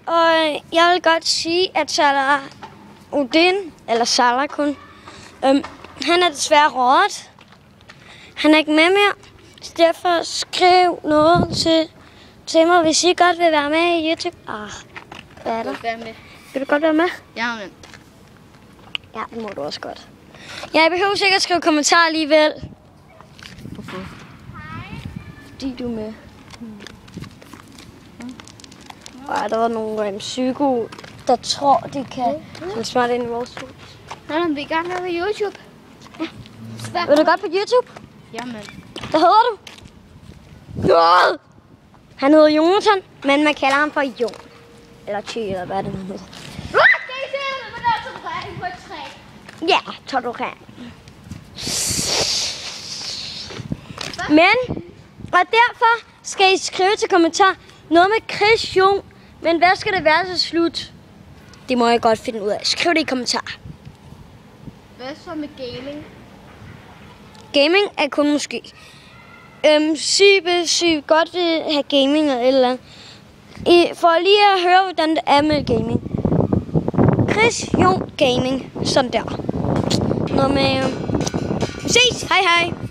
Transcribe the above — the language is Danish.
og jeg vil godt sige, at Salah Udin, eller Salah kun, han er desværre røget. Han er ikke med mere, så derfor skriv noget til mig, hvis I godt vil være med i YouTube. Hvad er der? Vil du godt være med? Ja, men. Ja, det må du også godt. Jeg behøver sikkert at skrive kommentarer alligevel. Hvorfor? Fordi du er med. Og der var nogle psyko, der tror, de kan smart ind i vores hus. Nej, vi er i gang med YouTube. Ja. Vil du godt på YouTube? Jamen. Hvad hedder du? God! Han hedder Jonathan, men man kalder ham for Jon. Eller Ty, eller hvad det nu hedder. Ja, tror du kan. Men, og derfor skal I skrive til kommentar noget med Chris Jon. Men hvad skal det være til slut? Det må jeg godt finde ud af. Skriv det i kommentar. Hvad så med gaming? Gaming er kun måske. Hvis I godt vil have gaming eller et eller andet. For lige at høre, hvordan det er med gaming. Chris Jon Gaming. Sådan der. Noget med... ses! Hej hej!